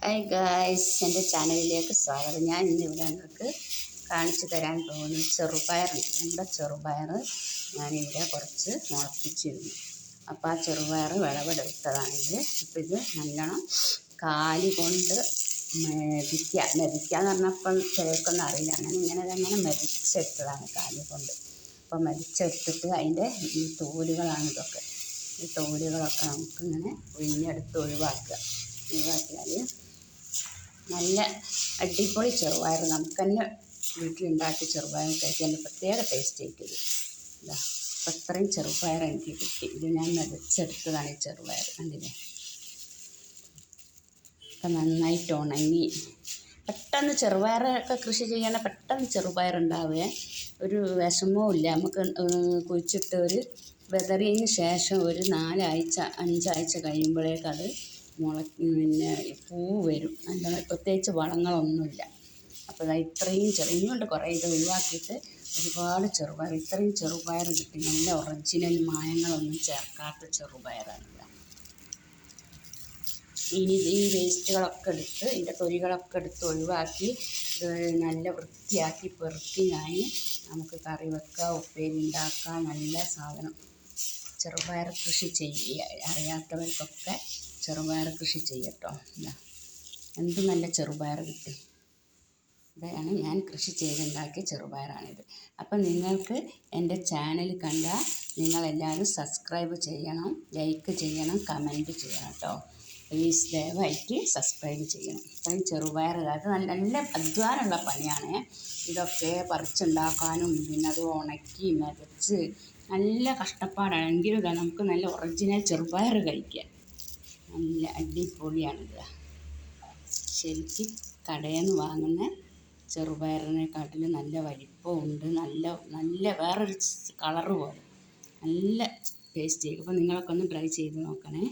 Hi guys, എൻ്റെ ചാനലിലേക്ക് സ്വാഗതം. ഞാൻ ഇന്നിവിടെ നിങ്ങൾക്ക് കാണിച്ചു തരാൻ പോകുന്നത് ചെറുപയറുണ്ട്. നമ്മുടെ ചെറുപയർ ഞാനിവിടെ കുറച്ച് മുളപ്പിച്ചിരുന്നു. അപ്പോൾ ആ ചെറുപയർ വിളവെടുത്തതാണിത്. അപ്പോൾ ഇത് നല്ലോണം കാല് കൊണ്ട് മെതിക്കുക എന്ന് പറഞ്ഞപ്പം ചിലർക്കൊന്നും അറിയില്ല. അങ്ങനെ മെതിച്ചെടുത്തതാണ് കാല് കൊണ്ട്. അപ്പോൾ മെതിച്ചെടുത്തിട്ട് അതിൻ്റെ ഈ തോലുകളാണ് ഇതൊക്കെ. ഈ തോലുകളൊക്കെ നമുക്കിങ്ങനെ ഒഴിവാക്കിയാൽ നല്ല അടിപൊളി ചെറുപയർ നമുക്ക് തന്നെ വീട്ടിലുണ്ടാക്കി ചെറുപയർ കഴിക്കാൻ പ്രത്യേക ടേസ്റ്റ് ആയിരിക്കും. ഇതാ അപ്പം അത്രയും ചെറുപയർ എനിക്ക് കിട്ടി. ഇത് ഞാൻ മെതിച്ചെടുത്തതാണ് ഈ ചെറുപയർ. കണ്ടില്ലേ, അപ്പം നന്നായിട്ട് ഉണങ്ങി. പെട്ടെന്ന് ചെറുപയറൊക്കെ കൃഷി ചെയ്യണ പെട്ടെന്ന് ചെറുപയർ ഉണ്ടാവുക, ഒരു വിഷമവും ഇല്ല. നമുക്ക് കുഴിച്ചിട്ട് ഒരു വെതറിയതിന് ശേഷം ഒരു 4-5 ആഴ്ച കഴിയുമ്പോഴേക്കത് പിന്നെ പൂ വരും. നല്ല പ്രത്യേകിച്ച് വളങ്ങളൊന്നുമില്ല. അപ്പോൾ ഇത്രയും ഇനിയുണ്ട് കുറേ. ഇത് ഒഴിവാക്കിയിട്ട് ഒരുപാട് ചെറുപയർ, ഇത്രയും ചെറുപയർ കിട്ടി. നല്ല ഒറിജിനൽ മായങ്ങളൊന്നും ചേർക്കാത്ത ചെറുപയറാണ്. ഇനി ഈ വേസ്റ്റുകളൊക്കെ എടുത്ത് ഇതിൻ്റെ തൊലികളൊക്കെ എടുത്ത് ഒഴിവാക്കി നല്ല വൃത്തിയാക്കി പെറുക്കി നമുക്ക് കറി വെക്കുക, ഉപ്പേരി ഉണ്ടാക്കുക. നല്ല സാധനം. ചെറുപയർ കൃഷി അറിയാത്തവർക്കൊക്കെ ചെറുപയർ കൃഷി ചെയ്യട്ടോ. എന്ത് നല്ല ചെറുപയർ കിട്ടി. ഇതാണ് ഞാൻ കൃഷി ചെയ്തുണ്ടാക്കിയ ചെറുപയറാണിത്. അപ്പം നിങ്ങൾക്ക് എൻ്റെ ചാനൽ കണ്ടാൽ നിങ്ങളെല്ലാവരും സബ്സ്ക്രൈബ് ചെയ്യണം, ലൈക്ക് ചെയ്യണം, കമൻറ്റ് ചെയ്യണം കേട്ടോ. പ്ലീസ് ദയവായിട്ട് സബ്സ്ക്രൈബ് ചെയ്യണം. ഇത്രയും ചെറുപയർ, അത് നല്ല അധ്വാനമുള്ള പണിയാണ്. ഇതൊക്കെ പറിച്ചുണ്ടാക്കാനും പിന്നെ അത് ഉണക്കി മെതിച്ച് നല്ല കഷ്ടപ്പാടാണ്. എങ്കിലും നമുക്ക് നല്ല ഒറിജിനൽ ചെറുപയർ കഴിക്കാം. നല്ല അടിപൊളിയാണിത്. ശരിക്കും കടയിൽ നിന്ന് വാങ്ങുന്ന ചെറുപയറിനെക്കാട്ടിലും നല്ല വലിപ്പമുണ്ട്. നല്ല വേറൊരു കളറ് പോലെ നല്ല ടേസ്റ്റ് ആയിരിക്കും. അപ്പോൾ നിങ്ങളൊക്കെ ഒന്ന് ട്രൈ ചെയ്ത് നോക്കണേ.